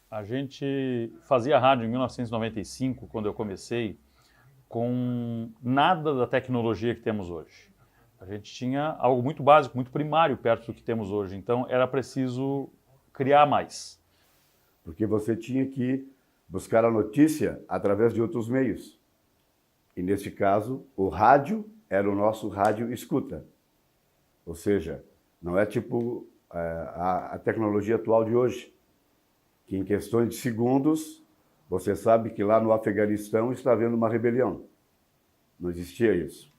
A gente fazia rádio em 1995, quando eu comecei, com nada da tecnologia que temos hoje. A gente tinha algo muito básico, muito primário perto do que temos hoje, então era preciso criar mais. Porque você tinha que buscar a notícia através de outros meios. E nesse caso, o rádio era o nosso rádio escuta. Ou seja, não é tipo a tecnologia atual de hoje, que em questões de segundos, você sabe que lá no Afeganistão está havendo uma rebelião. Não existia isso.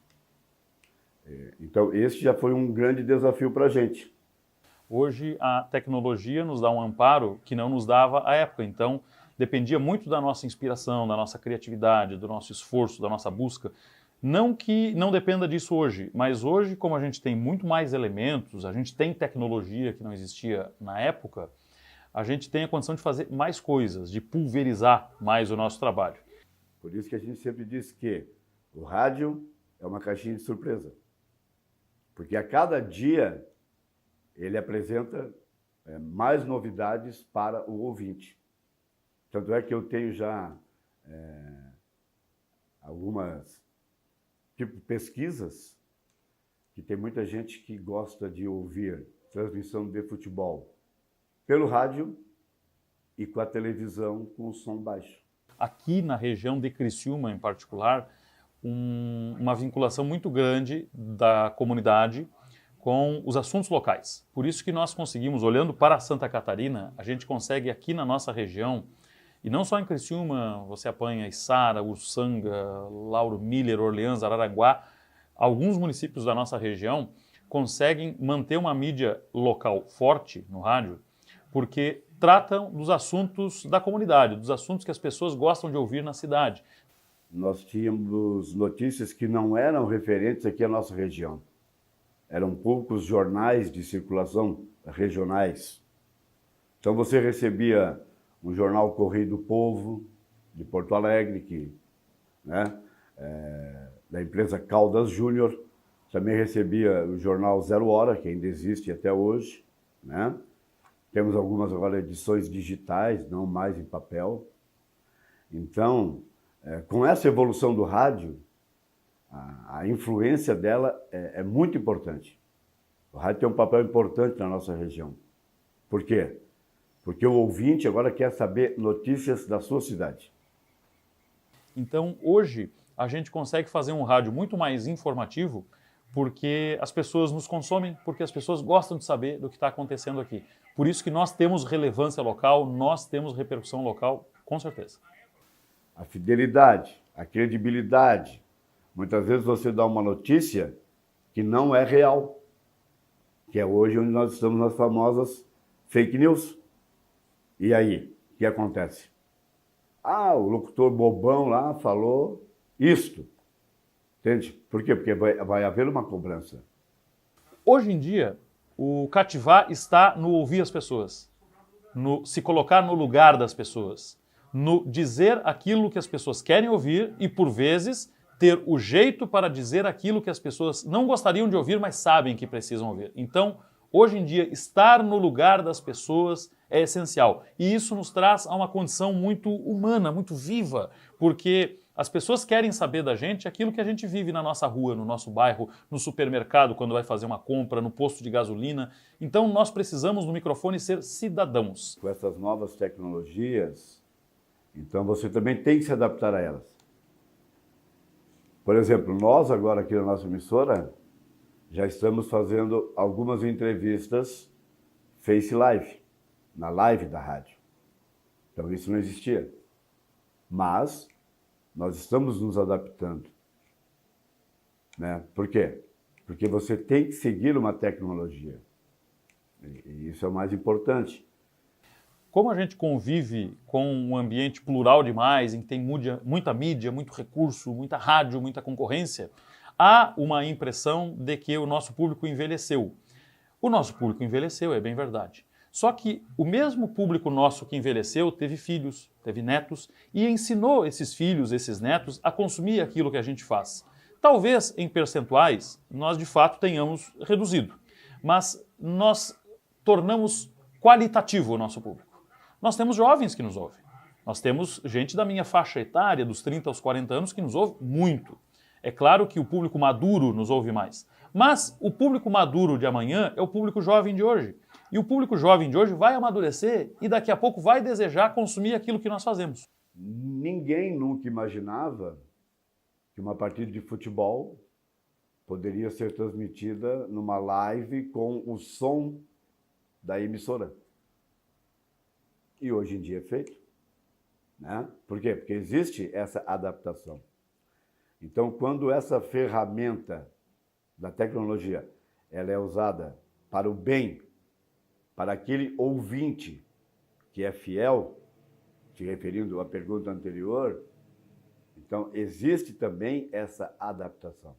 Então, esse já foi um grande desafio para a gente. Hoje a tecnologia nos dá um amparo que não nos dava à época, então dependia muito da nossa inspiração, da nossa criatividade, do nosso esforço, da nossa busca. Não que não dependa disso hoje, mas hoje, como a gente tem muito mais elementos, a gente tem tecnologia que não existia na época, a gente tem a condição de fazer mais coisas, de pulverizar mais o nosso trabalho. Por isso que a gente sempre diz que o rádio é uma caixinha de surpresa. Porque a cada dia ele apresenta mais novidades para o ouvinte. Tanto é que eu tenho já algumas pesquisas que tem muita gente que gosta de ouvir transmissão de futebol pelo rádio e com a televisão com o som baixo. Aqui na região de Criciúma, em particular, uma vinculação muito grande da comunidade com os assuntos locais. Por isso que nós conseguimos, olhando para Santa Catarina, a gente consegue aqui na nossa região, e não só em Criciúma, você apanha Içara, Uruçanga, Lauro Miller, Orleans, Araranguá, alguns municípios da nossa região conseguem manter uma mídia local forte no rádio, porque tratam dos assuntos da comunidade, dos assuntos que as pessoas gostam de ouvir na cidade. Nós tínhamos notícias que não eram referentes aqui à nossa região. Eram poucos jornais de circulação regionais. Então você recebia um jornal Correio do Povo, de Porto Alegre, da empresa Caldas Júnior. Também recebia o jornal Zero Hora, que ainda existe até hoje. Temos algumas agora edições digitais, não mais em papel. Então, com essa evolução do rádio, a influência dela é muito importante. O rádio tem um papel importante na nossa região. Por quê? Porque o ouvinte agora quer saber notícias da sua cidade. Então, hoje, a gente consegue fazer um rádio muito mais informativo porque as pessoas nos consomem, porque as pessoas gostam de saber do que está acontecendo aqui. Por isso que nós temos relevância local, nós temos repercussão local, com certeza. A fidelidade, a credibilidade. Muitas vezes você dá uma notícia que não é real, que é hoje onde nós estamos nas famosas fake news. E aí, o que acontece? O locutor bobão lá falou isto. Entende? Por quê? Porque vai haver uma cobrança. Hoje em dia, o cativar está no ouvir as pessoas, no se colocar no lugar das pessoas, no dizer aquilo que as pessoas querem ouvir e, por vezes, ter o jeito para dizer aquilo que as pessoas não gostariam de ouvir, mas sabem que precisam ouvir. Então, hoje em dia, estar no lugar das pessoas é essencial. E isso nos traz a uma condição muito humana, muito viva, porque as pessoas querem saber da gente aquilo que a gente vive na nossa rua, no nosso bairro, no supermercado, quando vai fazer uma compra, no posto de gasolina. Então, nós precisamos, no microfone, ser cidadãos. Com essas novas tecnologias, então você também tem que se adaptar a elas. Por exemplo, nós agora aqui na nossa emissora já estamos fazendo algumas entrevistas Face Live, na live da rádio. Então isso não existia. Mas nós estamos nos adaptando. Por quê? Porque você tem que seguir uma tecnologia. E isso é o mais importante. Como a gente convive com um ambiente plural demais, em que tem muita mídia, muito recurso, muita rádio, muita concorrência, há uma impressão de que o nosso público envelheceu. O nosso público envelheceu, é bem verdade. Só que o mesmo público nosso que envelheceu teve filhos, teve netos e ensinou esses filhos, esses netos a consumir aquilo que a gente faz. Talvez em percentuais nós de fato tenhamos reduzido, mas nós tornamos qualitativo o nosso público. Nós temos jovens que nos ouvem. Nós temos gente da minha faixa etária, dos 30 aos 40 anos, que nos ouve muito. É claro que o público maduro nos ouve mais. Mas o público maduro de amanhã é o público jovem de hoje. E o público jovem de hoje vai amadurecer e daqui a pouco vai desejar consumir aquilo que nós fazemos. Ninguém nunca imaginava que uma partida de futebol poderia ser transmitida numa live com o som da emissora. E hoje em dia é feito. Né? Por quê? Porque existe essa adaptação. Então, quando essa ferramenta da tecnologia ela é usada para o bem, para aquele ouvinte que é fiel, te referindo à pergunta anterior, então existe também essa adaptação.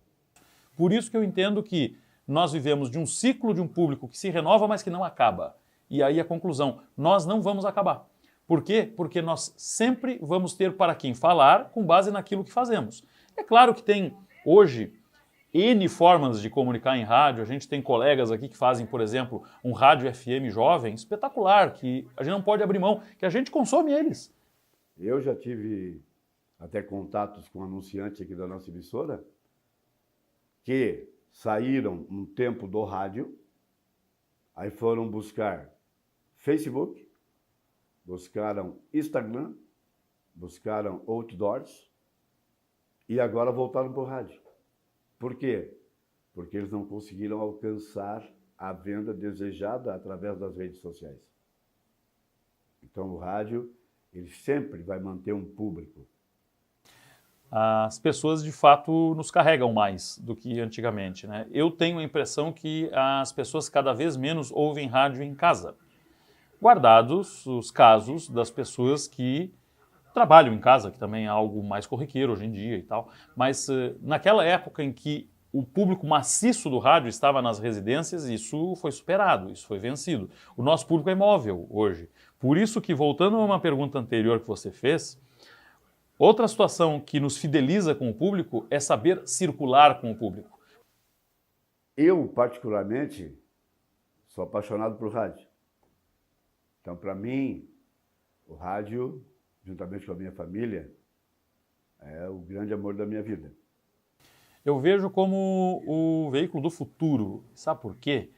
Por isso que eu entendo que nós vivemos de um ciclo de um público que se renova, mas que não acaba. E aí a conclusão, nós não vamos acabar. Por quê? Porque nós sempre vamos ter para quem falar com base naquilo que fazemos. É claro que tem hoje N formas de comunicar em rádio. A gente tem colegas aqui que fazem, por exemplo, um rádio FM jovem espetacular, que a gente não pode abrir mão, que a gente consome eles. Eu já tive até contatos com anunciantes aqui da nossa emissora que saíram um tempo do rádio, aí foram buscar Facebook, buscaram Instagram, buscaram outdoors e agora voltaram para o rádio. Por quê? Porque eles não conseguiram alcançar a venda desejada através das redes sociais. Então o rádio, ele sempre vai manter um público. As pessoas de fato nos carregam mais do que antigamente, né? Eu tenho a impressão que as pessoas cada vez menos ouvem rádio em casa. Guardados os casos das pessoas que trabalham em casa, que também é algo mais corriqueiro hoje em dia e tal, mas naquela época em que o público maciço do rádio estava nas residências, isso foi superado, isso foi vencido. O nosso público é móvel hoje. Por isso que, voltando a uma pergunta anterior que você fez, outra situação que nos fideliza com o público é saber circular com o público. Eu, particularmente, sou apaixonado por rádio. Então, para mim, o rádio, juntamente com a minha família, é o grande amor da minha vida. Eu vejo como o veículo do futuro. Sabe por quê?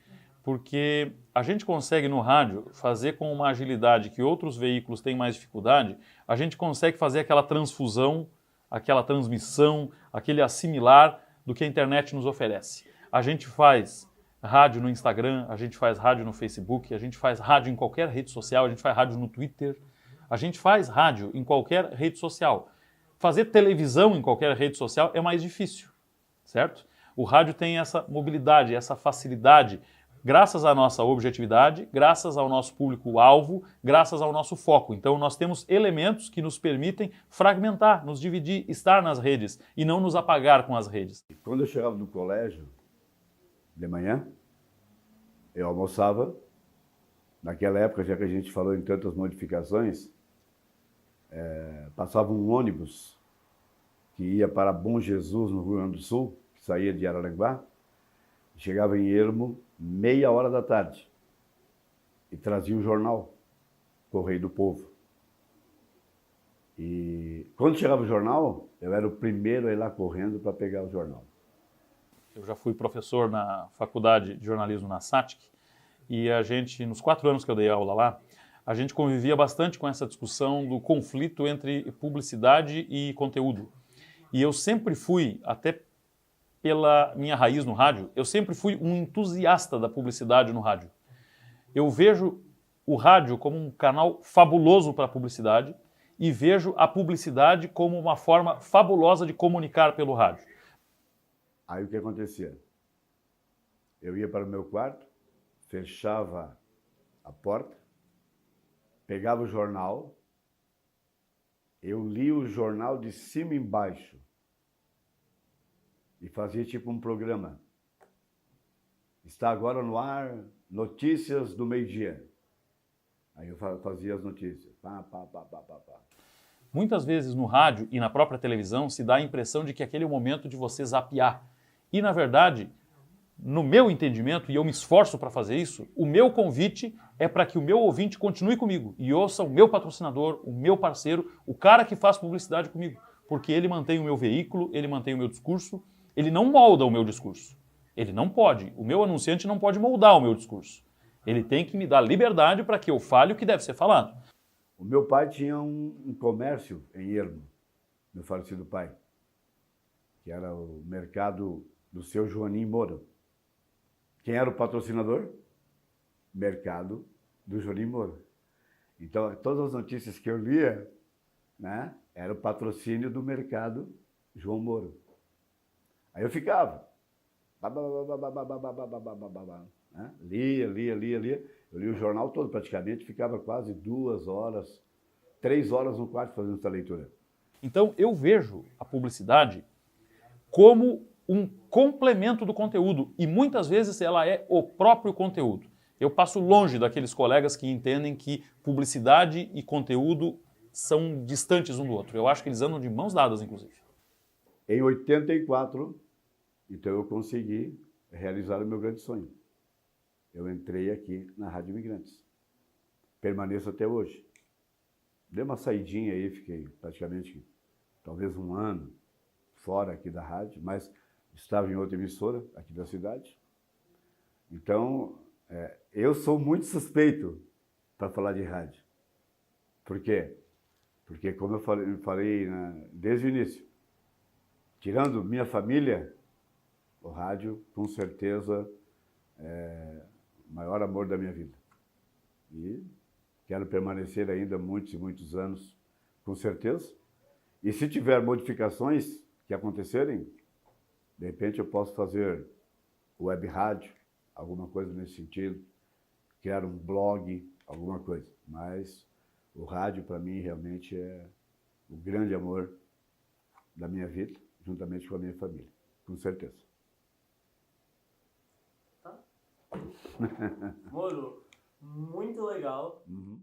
Porque a gente consegue no rádio fazer com uma agilidade que outros veículos têm mais dificuldade, a gente consegue fazer aquela transfusão, aquela transmissão, aquele assimilar do que a internet nos oferece. A gente faz rádio no Instagram, a gente faz rádio no Facebook, a gente faz rádio em qualquer rede social, a gente faz rádio no Twitter, a gente faz rádio em qualquer rede social. Fazer televisão em qualquer rede social é mais difícil, certo? O rádio tem essa mobilidade, essa facilidade, graças à nossa objetividade, graças ao nosso público-alvo, graças ao nosso foco. Então nós temos elementos que nos permitem fragmentar, nos dividir, estar nas redes e não nos apagar com as redes. Quando eu chegava no colégio, de manhã, eu almoçava. Naquela época, já que a gente falou em tantas modificações, passava um ônibus que ia para Bom Jesus, no Rio Grande do Sul, que saía de Araranguá, chegava em Ermo, 13h e trazia o jornal Correio do Povo. E quando chegava o jornal, eu era o primeiro a ir lá correndo para pegar o jornal. Eu já fui professor na faculdade de jornalismo na SATIC e a gente, nos 4 anos que eu dei aula lá, a gente convivia bastante com essa discussão do conflito entre publicidade e conteúdo. E eu sempre fui, até pela minha raiz no rádio, eu sempre fui um entusiasta da publicidade no rádio. Eu vejo o rádio como um canal fabuloso para a publicidade e vejo a publicidade como uma forma fabulosa de comunicar pelo rádio. Aí o que acontecia? Eu ia para o meu quarto, fechava a porta, pegava o jornal, eu lia o jornal de cima embaixo e fazia tipo um programa. Está agora no ar, notícias do meio-dia. Aí eu fazia as notícias. Pá, pá, pá, pá, pá, pá. Muitas vezes no rádio e na própria televisão se dá a impressão de que aquele é o momento de você zapear. E, na verdade, no meu entendimento, e eu me esforço para fazer isso, o meu convite é para que o meu ouvinte continue comigo e ouça o meu patrocinador, o meu parceiro, o cara que faz publicidade comigo, porque ele mantém o meu veículo, ele mantém o meu discurso, ele não molda o meu discurso. Ele não pode, o meu anunciante não pode moldar o meu discurso. Ele tem que me dar liberdade para que eu fale o que deve ser falado. O meu pai tinha um comércio em Ermo, meu falecido pai, que era o mercado do seu Joanim Moura. Quem era o patrocinador? Mercado do Joanim Moura. Então, todas as notícias que eu lia, né, era o patrocínio do mercado João Moura. Aí eu ficava, né? Lia. Eu li o jornal todo praticamente, ficava quase 2 horas, 3 horas no quarto fazendo essa leitura. Então eu vejo a publicidade como um complemento do conteúdo e muitas vezes ela é o próprio conteúdo. Eu passo longe daqueles colegas que entendem que publicidade e conteúdo são distantes um do outro. Eu acho que eles andam de mãos dadas, inclusive. Em 84, então eu consegui realizar o meu grande sonho. Eu entrei aqui na Rádio Imigrantes. Permaneço até hoje. Dei uma saidinha aí, fiquei praticamente talvez 1 ano fora aqui da rádio, mas estava em outra emissora aqui da cidade. Então, eu sou muito suspeito para falar de rádio. Por quê? Porque, como eu falei desde o início, tirando minha família, o rádio, com certeza, é o maior amor da minha vida. E quero permanecer ainda muitos e muitos anos, com certeza. E se tiver modificações que acontecerem, de repente eu posso fazer web rádio, alguma coisa nesse sentido, criar um blog, alguma coisa. Mas o rádio, para mim, realmente é o grande amor da minha vida, juntamente com a minha família, com certeza. Tá. Moro, muito legal. Uhum.